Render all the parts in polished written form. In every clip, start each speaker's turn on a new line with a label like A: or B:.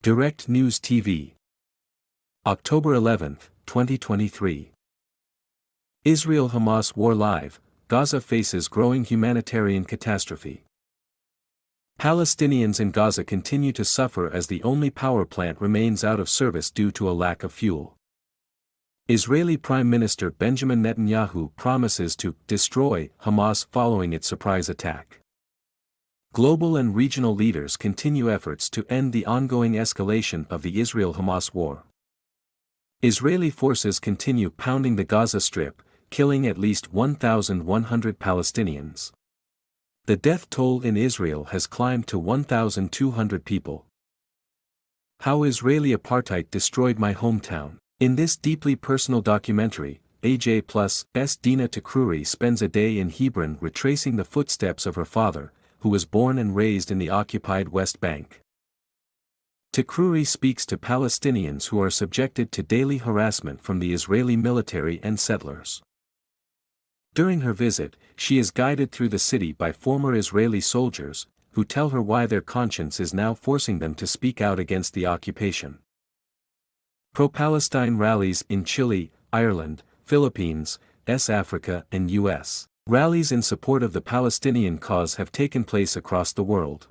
A: Direct News TV. October 11, 2023. Israel-Hamas war live, Gaza faces growing humanitarian catastrophe. Palestinians in Gaza continue to suffer as the only power plant remains out of service due to a lack of fuel. Israeli Prime Minister Benjamin Netanyahu promises to destroy Hamas following its surprise attack. Global and regional leaders continue efforts to end the ongoing escalation of the Israel-Hamas war. Israeli forces continue pounding the Gaza Strip, killing at least 1,100 Palestinians. The death toll in Israel has climbed to 1,200 people. How Israeli apartheid destroyed my hometown. In this deeply personal documentary, AJ+'s Dina Takruri spends a day in Hebron retracing the footsteps of her father, who was born and raised in the occupied West Bank. Takruri speaks to Palestinians who are subjected to daily harassment from the Israeli military and settlers. During her visit, she is guided through the city by former Israeli soldiers, who tell her why their conscience is now forcing them to speak out against the occupation. Pro-Palestine rallies in Chile, Ireland, Philippines, Africa and U.S. Rallies in support of the Palestinian cause have taken place across the world.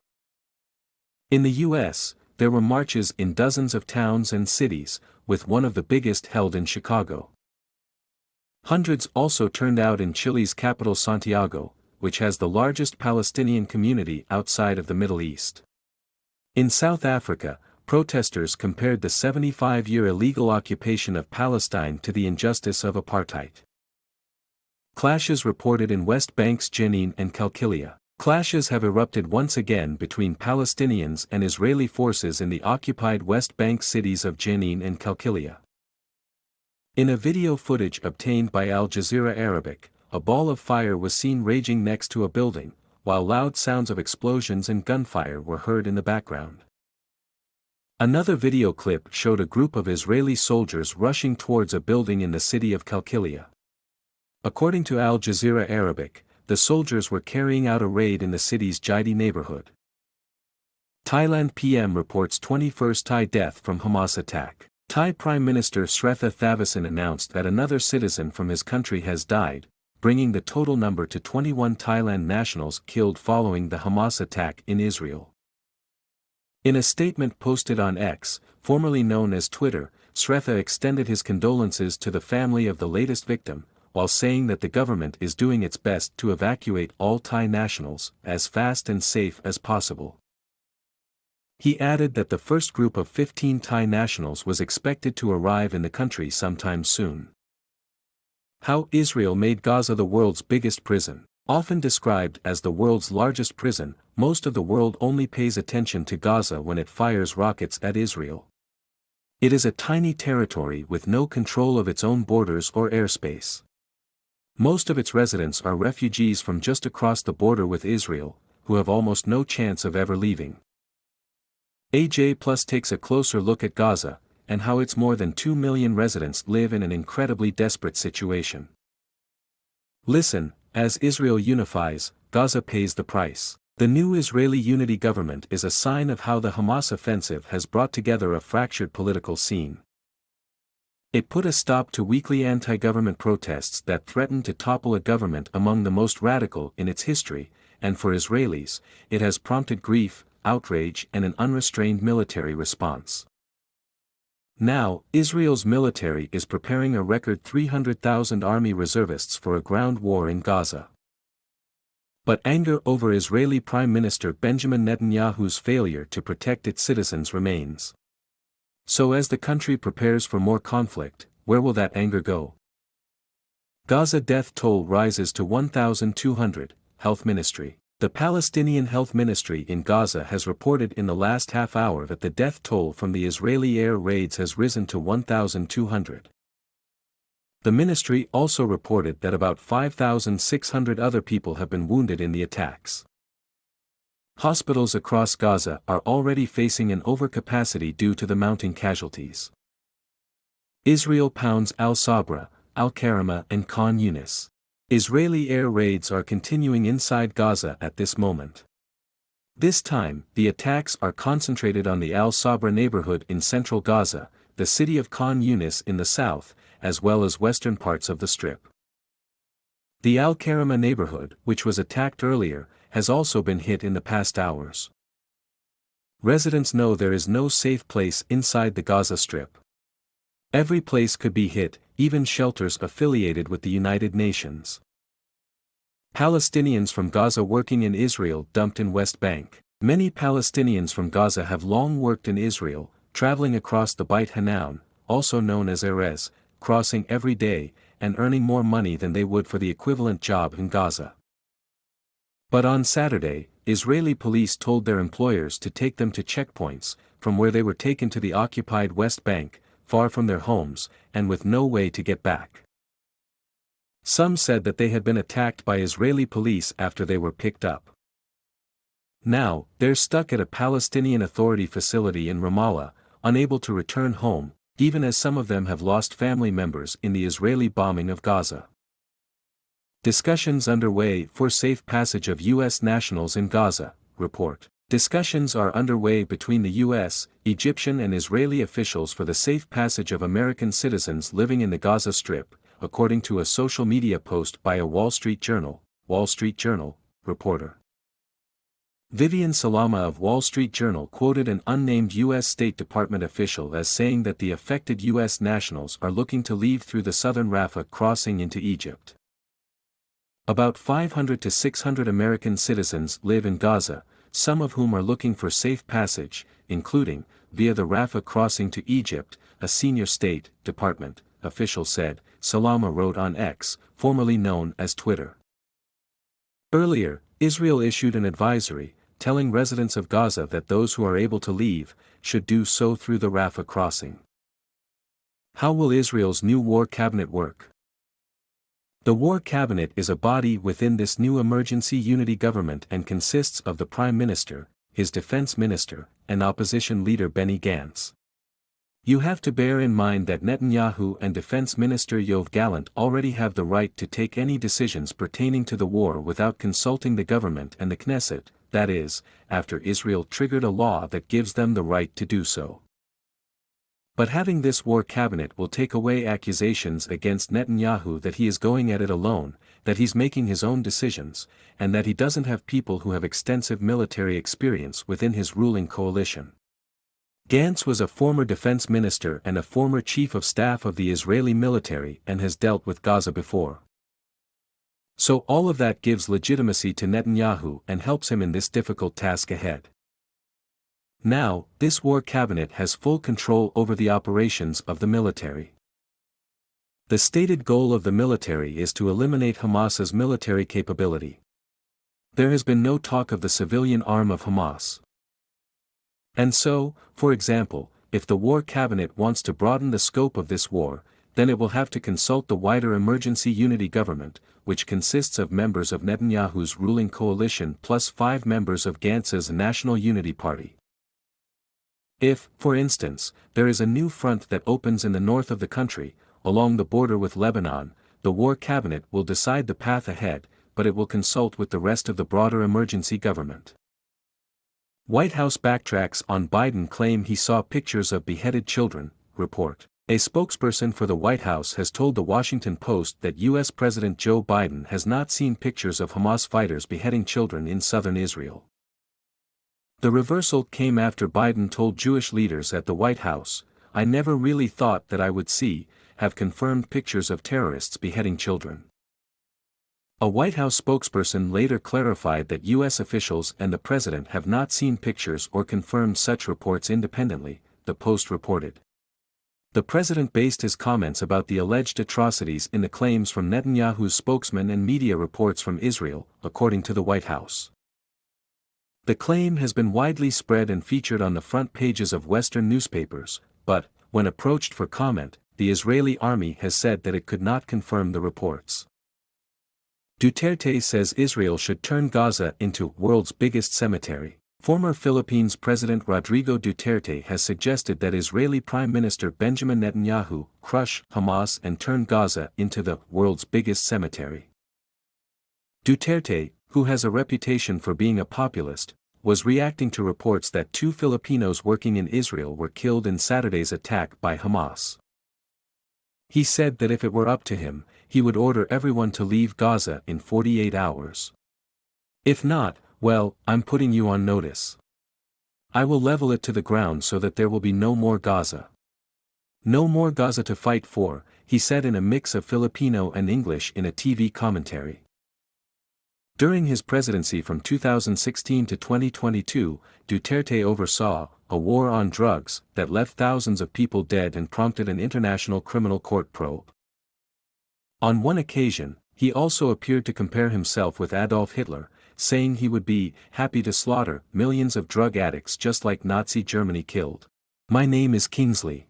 A: In the U.S., there were marches in dozens of towns and cities, with one of the biggest held in Chicago. Hundreds also turned out in Chile's capital Santiago, which has the largest Palestinian community outside of the Middle East. In South Africa, protesters compared the 75-year illegal occupation of Palestine to the injustice of apartheid. Clashes reported in West Bank's Jenin and Qalqilia. Clashes have erupted once again between Palestinians and Israeli forces in the occupied West Bank cities of Jenin and Qalqilia. In a video footage obtained by Al Jazeera Arabic, a ball of fire was seen raging next to a building, while loud sounds of explosions and gunfire were heard in the background. Another video clip showed a group of Israeli soldiers rushing towards a building in the city of Qalqilia. According to Al Jazeera Arabic, the soldiers were carrying out a raid in the city's Jaidi neighborhood. Thailand PM reports 21st Thai death from Hamas attack. Thai Prime Minister Srettha Thavisin announced that another citizen from his country has died, bringing the total number to 21 Thailand nationals killed following the Hamas attack in Israel. In a statement posted on X, formerly known as Twitter, Srettha extended his condolences to the family of the latest victim, while saying that the government is doing its best to evacuate all Thai nationals as fast and safe as possible. He added that the first group of 15 Thai nationals was expected to arrive in the country sometime soon. How Israel made Gaza the world's biggest prison. Often described as the world's largest prison, most of the world only pays attention to Gaza when it fires rockets at Israel. It is a tiny territory with no control of its own borders or airspace. Most of its residents are refugees from just across the border with Israel, who have almost no chance of ever leaving. AJ+ takes a closer look at Gaza, and how its more than 2 million residents live in an incredibly desperate situation. Listen, as Israel unifies, Gaza pays the price. The new Israeli unity government is a sign of how the Hamas offensive has brought together a fractured political scene. It put a stop to weekly anti-government protests that threatened to topple a government among the most radical in its history, and for Israelis, it has prompted grief, outrage and an unrestrained military response. Now, Israel's military is preparing a record 300,000 army reservists for a ground war in Gaza. But anger over Israeli Prime Minister Benjamin Netanyahu's failure to protect its citizens remains. So as the country prepares for more conflict, where will that anger go? Gaza death toll rises to 1,200, Health Ministry. The Palestinian Health Ministry in Gaza has reported in the last half hour that the death toll from the Israeli air raids has risen to 1,200. The ministry also reported that about 5,600 other people have been wounded in the attacks. Hospitals across Gaza are already facing an overcapacity due to the mounting casualties. Israel pounds Al-Sabra, Al-Karama and Khan Yunis. Israeli air raids are continuing inside Gaza at this moment. This time, the attacks are concentrated on the Al-Sabra neighborhood in central Gaza, the city of Khan Yunis in the south, as well as western parts of the Strip. The Al-Karama neighborhood, which was attacked earlier, has also been hit in the past hours. Residents know there is no safe place inside the Gaza Strip. Every place could be hit, even shelters affiliated with the United Nations. Palestinians from Gaza working in Israel dumped in West Bank. Many Palestinians from Gaza have long worked in Israel, traveling across the Beit Hanun, also known as Erez, crossing every day, and earning more money than they would for the equivalent job in Gaza. But on Saturday, Israeli police told their employers to take them to checkpoints, from where they were taken to the occupied West Bank, far from their homes, and with no way to get back. Some said that they had been attacked by Israeli police after they were picked up. Now, they're stuck at a Palestinian Authority facility in Ramallah, unable to return home, even as some of them have lost family members in the Israeli bombing of Gaza. Discussions underway for safe passage of U.S. nationals in Gaza, report. Discussions are underway between the U.S., Egyptian and Israeli officials for the safe passage of American citizens living in the Gaza Strip, according to a social media post by a Wall Street Journal reporter. Vivian Salama of Wall Street Journal quoted an unnamed U.S. State Department official as saying that the affected U.S. nationals are looking to leave through the southern Rafah crossing into Egypt. About 500 to 600 American citizens live in Gaza, some of whom are looking for safe passage, including, via the Rafah crossing to Egypt, a senior State Department official said, Salama wrote on X, formerly known as Twitter. Earlier, Israel issued an advisory, telling residents of Gaza that those who are able to leave, should do so through the Rafah crossing. How will Israel's new war cabinet work? The war cabinet is a body within this new emergency unity government and consists of the Prime Minister, his defense minister, and opposition leader Benny Gantz. You have to bear in mind that Netanyahu and Defense Minister Yoav Gallant already have the right to take any decisions pertaining to the war without consulting the government and the Knesset, that is, after Israel triggered a law that gives them the right to do so. But having this war cabinet will take away accusations against Netanyahu that he is going at it alone, that he's making his own decisions, and that he doesn't have people who have extensive military experience within his ruling coalition. Gantz was a former defense minister and a former chief of staff of the Israeli military and has dealt with Gaza before. So all of that gives legitimacy to Netanyahu and helps him in this difficult task ahead. Now, this war cabinet has full control over the operations of the military. The stated goal of the military is to eliminate Hamas's military capability. There has been no talk of the civilian arm of Hamas. And so, for example, if the war cabinet wants to broaden the scope of this war, then it will have to consult the wider emergency unity government, which consists of members of Netanyahu's ruling coalition plus 5 members of Gantz's National Unity Party. If, for instance, there is a new front that opens in the north of the country, along the border with Lebanon, the war cabinet will decide the path ahead, but it will consult with the rest of the broader emergency government. White House backtracks on Biden claim he saw pictures of beheaded children, report. A spokesperson for the White House has told the Washington Post that U.S. President Joe Biden has not seen pictures of Hamas fighters beheading children in southern Israel. The reversal came after Biden told Jewish leaders at the White House, "I never really thought that I would have confirmed pictures of terrorists beheading children." A White House spokesperson later clarified that U.S. officials and the president have not seen pictures or confirmed such reports independently, the Post reported. The president based his comments about the alleged atrocities in the claims from Netanyahu's spokesman and media reports from Israel, according to the White House. The claim has been widely spread and featured on the front pages of Western newspapers, but, when approached for comment, the Israeli army has said that it could not confirm the reports. Duterte says Israel should turn Gaza into world's biggest cemetery. Former Philippines President Rodrigo Duterte has suggested that Israeli Prime Minister Benjamin Netanyahu crush Hamas and turn Gaza into the world's biggest cemetery. Duterte, who has a reputation for being a populist, was reacting to reports that 2 Filipinos working in Israel were killed in Saturday's attack by Hamas. He said that if it were up to him, he would order everyone to leave Gaza in 48 hours. If not, well, I'm putting you on notice. I will level it to the ground so that there will be no more Gaza. No more Gaza to fight for, he said in a mix of Filipino and English in a TV commentary. During his presidency from 2016 to 2022, Duterte oversaw a war on drugs that left thousands of people dead and prompted an international criminal court probe. On one occasion, he also appeared to compare himself with Adolf Hitler, saying he would be happy to slaughter millions of drug addicts just like Nazi Germany killed. My name is Kingsley.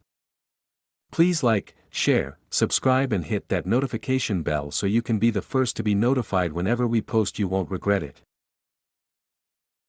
A: Please like, share, subscribe and hit that notification bell so you can be the first to be notified whenever we post. You won't regret it.